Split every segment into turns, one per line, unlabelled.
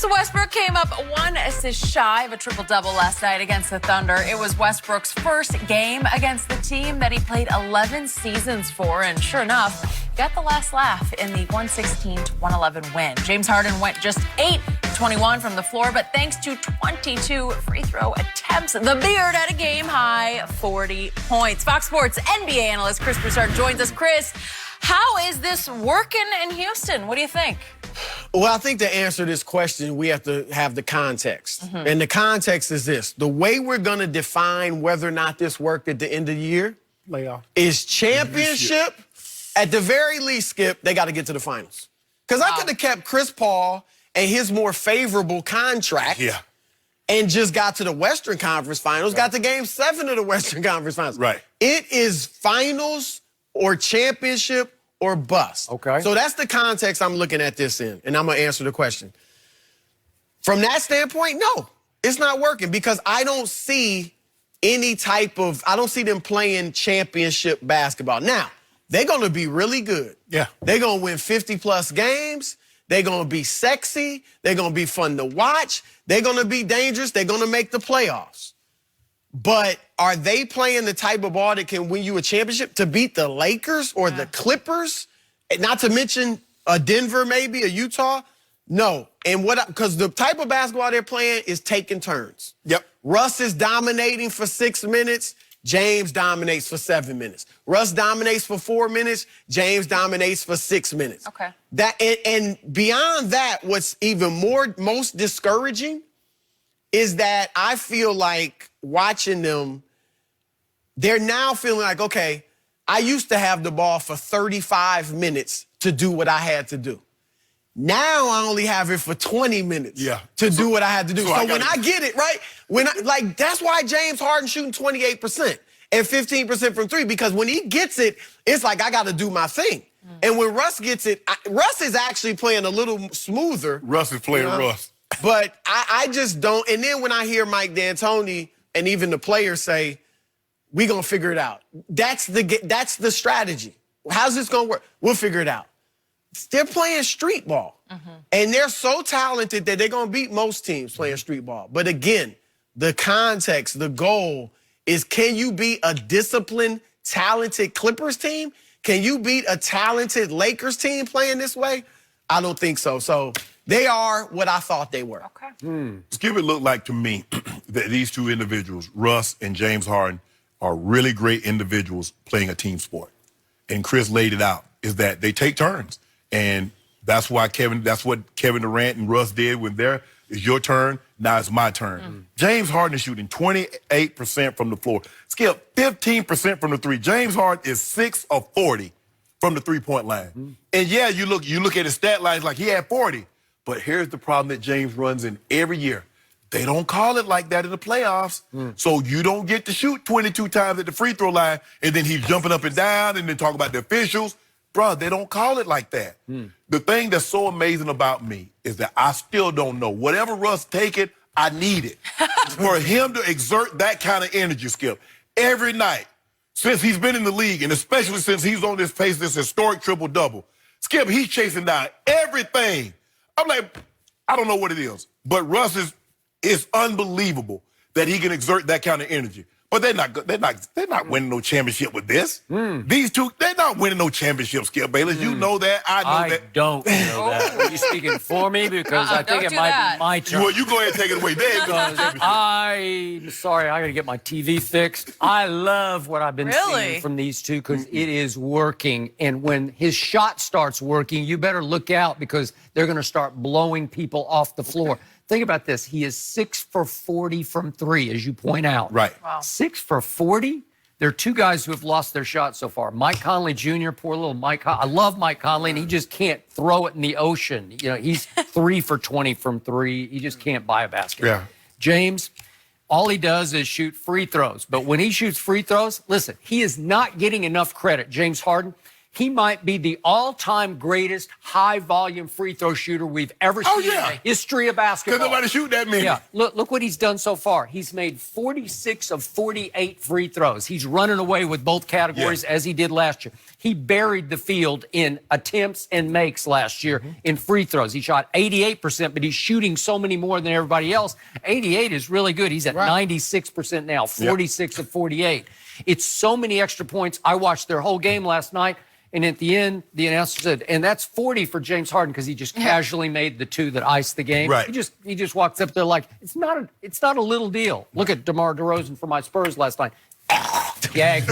Russell Westbrook came up 1 assist shy of a triple-double last night against the Thunder. It was Westbrook's first game against the team that he played 11 seasons for, and sure enough, got the last laugh in the 116-111 win. James Harden went just 8-21 from the floor, but thanks to 22 free throw attempts, the Beard had a game-high 40 points. Fox Sports NBA analyst Chris Broussard joins us. Chris, how is this working in Houston? What do you think?
Well, I think to answer this question, we have to have the context. And the context is this. The way we're going to define whether or not this worked at the end of the year is championship. At the very least, Skip, they got to get to the finals. Because I could have kept Chris Paul and his more favorable contract and just got to the Western Conference Finals, got to Game 7 of the Western Conference Finals.
Right.
It is finals or championship or bust.
Okay.
So that's the context I'm looking at this in, and I'm going to answer the question. From that standpoint, no, it's not working because I don't see any type of, I don't see them playing championship basketball. Now, they're going to be really good.
Yeah.
They're going to win 50-plus games. They're going to be sexy. They're going to be fun to watch. They're going to be dangerous. They're going to make the playoffs. But are they playing the type of ball that can win you a championship to beat the Lakers or the Clippers? Not to mention a Denver, maybe, a Utah? No. And because the type of basketball they're playing is taking turns.
Yep.
Russ is dominating for 6 minutes. James dominates for 7 minutes. Russ dominates for 4 minutes. James dominates for 6 minutes.
Okay.
And beyond that, what's even most discouraging is that I feel like watching them, they're now feeling like, okay, I used to have the ball for 35 minutes to do what I had to do. Now I only have it for 20 minutes to do what I had to do. So when I get it, right, that's why James Harden shooting 28% and 15% from three, because when he gets it, it's like I got to do my thing. And when Russ gets it, Russ is actually playing a little smoother.
Russ is playing Russ.
But I just don't. And then when I hear Mike D'Antoni and even the players say, we going to figure it out. That's the strategy. How's this going to work? We'll figure it out. They're playing street ball. And they're so talented that they're going to beat most teams playing street ball. But again, the context, the goal is, can you beat a disciplined, talented Clippers team? Can you beat a talented Lakers team playing this way? I don't think so. So they are what I thought they were.
Okay.
Skip, it looked like to me that these two individuals, Russ and James Harden, are really great individuals playing a team sport. And Chris laid it out, is that they take turns. And that's what Kevin Durant and Russ did when it's your turn, now it's my turn. James Harden is shooting 28% from the floor. Skip, 15% from the three. James Harden is 6 of 40 from the three-point line. And yeah, you look at his stat lines like he had 40. But here's the problem that James runs in every year. They don't call it like that in the playoffs. So you don't get to shoot 22 times at the free throw line, and then he's jumping up and down, and then talk about the officials. Bro, they don't call it like that. The thing that's so amazing about me is that I still don't know. Whatever Russ take it, I need it. For him to exert that kind of energy, Skip, every night since he's been in the league, and especially since he's on this pace, this historic triple-double, Skip, he's chasing down everything. I'm like, I don't know what it is, but Russ is unbelievable that he can exert that kind of energy. But they're not winning no championship with this. These two, they're not winning no championship, Skip Bayless. You know that. I know that.
I don't know that. Are you speaking for me? Because I think it might be my turn.
Well, you go ahead and take it away.
I'm sorry, I got to get my TV fixed. I love what I've been seeing from these two because it is working. And when his shot starts working, you better look out because they're going to start blowing people off the floor. Think about this. He is 6 for 40 from three, as you point out.
Right.
Wow.
6 for 40? There are two guys who have lost their shot so far. Mike Conley Jr., poor little Mike. I love Mike Conley, and he just can't throw it in the ocean. You know, he's 3 for 20 from three. He just can't buy a basket.
Yeah.
James, all he does is shoot free throws. But when he shoots free throws, listen, he is not getting enough credit. James Harden, he might be the all-time greatest high-volume free throw shooter we've ever seen in the history of basketball.
Because nobody shoot that many.
Yeah, look what he's done so far. He's made 46 of 48 free throws. He's running away with both categories as he did last year. He buried the field in attempts and makes last year in free throws. He shot 88%, but he's shooting so many more than everybody else. 88 is really good. He's at 96% now, 46 of 48. It's so many extra points. I watched their whole game last night, and at the end, the announcer said, and that's 40 for James Harden because he just casually made the two that iced the game.
Right.
He just walks up there like, it's not a little deal. Look at DeMar DeRozan for my Spurs last night. Gagged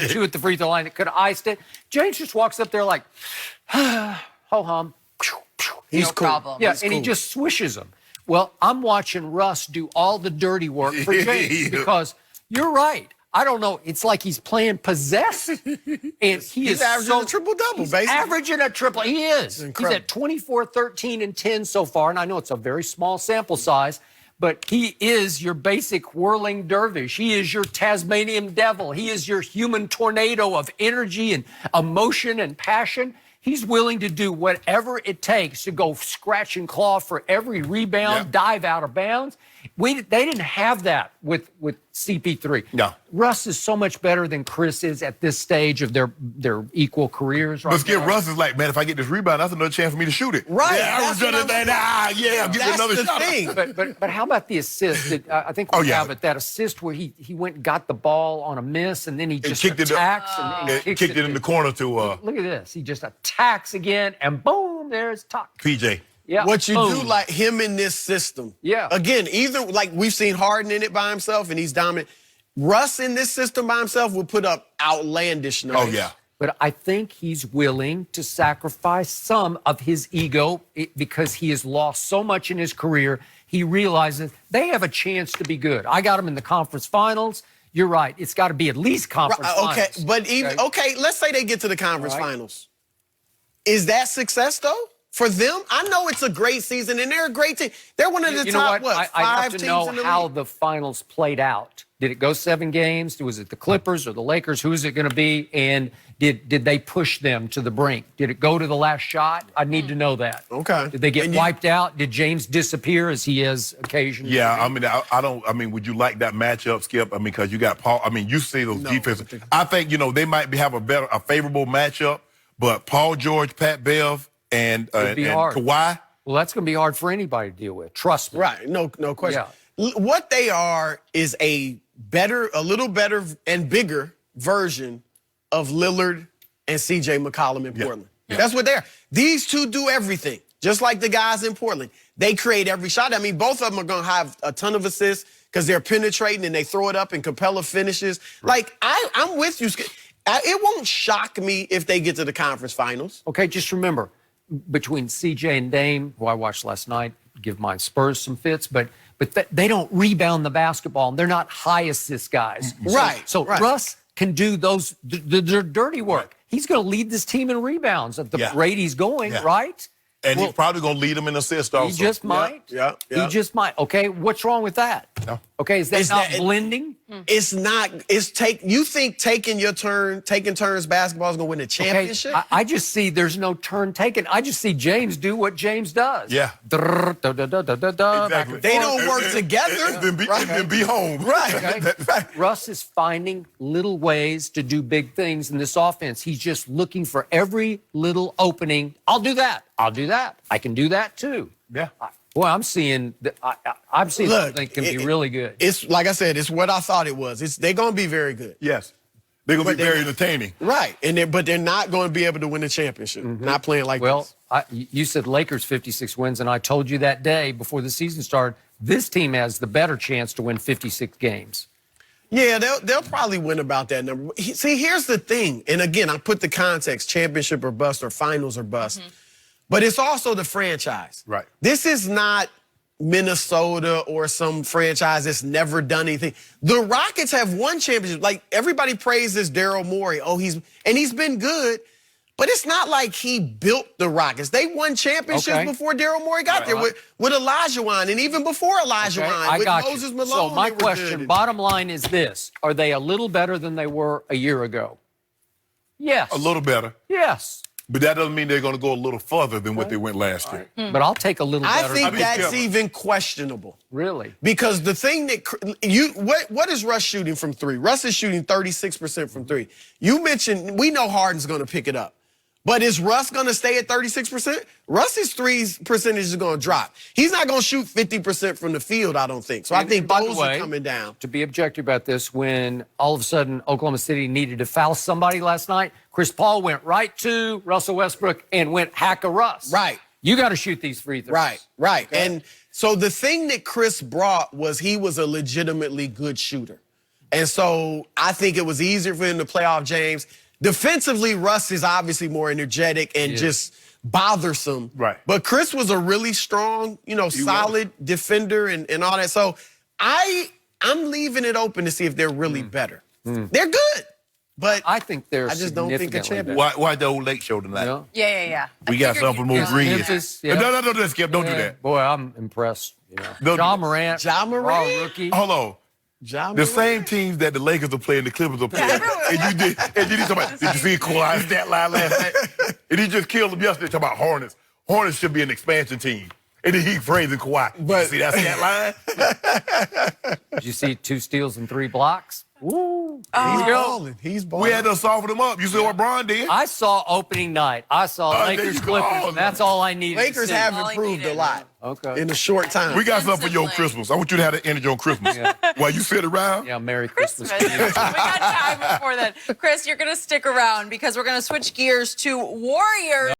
two at the free throw line that could have iced it. James just walks up there like, ho-hum.
He's
no
cool.
problem.
Yeah,
He's
and
cool.
he just swishes them. Well, I'm watching Russ do all the dirty work for James because you're right. I don't know. It's like he's playing possessed. And
He's averaging a triple-double, basically.
Averaging a triple. He is. He's at 24, 13, and 10 so far. And I know it's a very small sample size, but he is your basic whirling dervish. He is your Tasmanian devil. He is your human tornado of energy and emotion and passion. He's willing to do whatever it takes to go scratch and claw for every rebound, dive out of bounds. They didn't have that with CP3.
No.
Russ is so much better than Chris is at this stage of their equal careers. Right
Let's get
now.
Russ is like, man, if I get this rebound, that's another chance for me to shoot it.
Right,
Yeah, I
that's
was done
what
that.
I'm-
Give me
That's
another
the
shot.
thing.
But how about the assist? I think we have it. That assist where he went and got the ball on a miss and then he just
kicked it up.
attacks and
Kicked it in the corner to
Look at this. He just attacks again and boom, there's top.
PJ.
Yeah.
What you
boom.
do, like him in this system.
Yeah.
Again, either like we've seen Harden in it by himself and he's dominant. Russ in this system by himself will put up outlandish numbers.
Oh, yeah.
But I think he's willing to sacrifice some of his ego because he has lost so much in his career. He realizes they have a chance to be good. I got him in the conference finals. You're right. It's got to be at least conference
Okay,
finals.
but even let's say they get to the conference finals. Is that success though? For them, I know it's a great season, and they're a great team. They're one of the
You know
top,
what? I
five
have to
teams
know
in the
how
league.
the finals played out. Did it go 7 games? Was it the Clippers or the Lakers? Who is it going to be? And did they push them to the brink? Did it go to the last shot? I need to know that.
Okay.
Did they get
And
wiped out? Did James disappear as he has occasionally?
Yeah, I mean, I don't. I mean, would you like that matchup, Skip? I mean, because you got Paul. I mean, you see those defenses. I think they might have a favorable matchup, but Paul George, Pat Bev, and
hard.
Kawhi.
Well, that's going to be hard for anybody to deal with. Trust me.
Right, no question.
Yeah.
What they are is a little better and bigger version of Lillard and CJ McCollum in Portland.
Yeah.
That's what they are. These two do everything, just like the guys in Portland. They create every shot. I mean, both of them are going to have a ton of assists because they're penetrating and they throw it up and Capella finishes. Right. Like, I'm with you. It won't shock me if they get to the conference finals.
Okay, just remember, between CJ and Dame, who I watched last night, give my Spurs some fits, but they don't rebound the basketball, and they're not high assist guys.
Right.
So Russ can do those the dirty work. He's going to lead this team in rebounds at the rate he's going, right?
And he's probably going to lead them in assists also.
He just might.
Yeah.
He just might. Okay, what's wrong with that?
No.
Okay, is that blending?
It's not. You think taking turns basketball is going to win a championship?
Okay, I just see there's no turn taken. I just see James do what James does.
Yeah.
Exactly.
They don't work together.
Then be home.
Right.
Okay. Russ is finding little ways to do big things in this offense. He's just looking for every little opening. I'll do that. I'll do that. I can do that too.
Yeah.
Boy, I'm seeing something can be really good.
It's like I said, it's what I thought it was. They're going to be very good.
Yes. They're going to be very entertaining.
Right. But they're not going to be able to win the championship. Not playing like
Well,
this.
you said Lakers 56 wins, and I told you that day before the season started, this team has the better chance to win 56 games.
Yeah, they'll probably win about that number. See, here's the thing. And again, I put the context, championship or bust or finals or bust. But it's also the franchise.
Right.
This is not Minnesota or some franchise that's never done anything. The Rockets have won championships. Like, everybody praises Daryl Morey. He's been good. But it's not like he built the Rockets. They won championships before Daryl Morey got there with Olajuwon, and even before Olajuwon with Moses Malone.
So my
they were
question,
good.
bottom line is this. Are they a little better than they were a year ago? Yes.
A little better.
Yes.
But that doesn't mean they're going to go a little further than what they went last year.
But I'll take a little better.
I think that's
careful.
even questionable.
Really?
Because the thing that what is Russ shooting from three? Russ is shooting 36% from three. You mentioned we know Harden's going to pick it up. But is Russ going to stay at 36%? Russ's threes percentage is going to drop. He's not going to shoot 50% from the field, I don't think. So I think those are coming down.
To be objective about this, when all of a sudden Oklahoma City needed to foul somebody last night, Chris Paul went right to Russell Westbrook and went hack a Russ.
Right.
You got to shoot these free throws.
Right. Okay. And so the thing that Chris brought was he was a legitimately good shooter. And so I think it was easier for him to play off James. Defensively, Russ is obviously more energetic and just bothersome.
Right.
But Chris was a really strong, solid defender and all that. So I'm leaving it open to see if they're really better. They're good. But
I think they're
I just don't think a champion.
Why the old Lake Show tonight?
Yeah.
We got something from O'Green. No, Skip, don't do that.
Boy, I'm impressed. John Morant. Raw rookie.
Hold on. The same teams that the Lakers are playing, the Clippers are playing. And you did you see Kawhi's stat line last night? And he just killed them yesterday talking about Hornets. Hornets should be an expansion team. And then he praising Kawhi. But you see that stat line?
Did you see 2 steals and 3 blocks? Woo.
He's balling.
We had to soften him up. You see what Bron did?
I saw opening night. I saw Lakers Clippers. That's all I needed.
Lakers have improved a lot in a short time.
We got something for your Christmas. I want you to have the energy on Christmas. While you sit around.
Yeah, Merry Christmas.
We got time before then. Chris, you're going to stick around because we're going to switch gears to Warriors.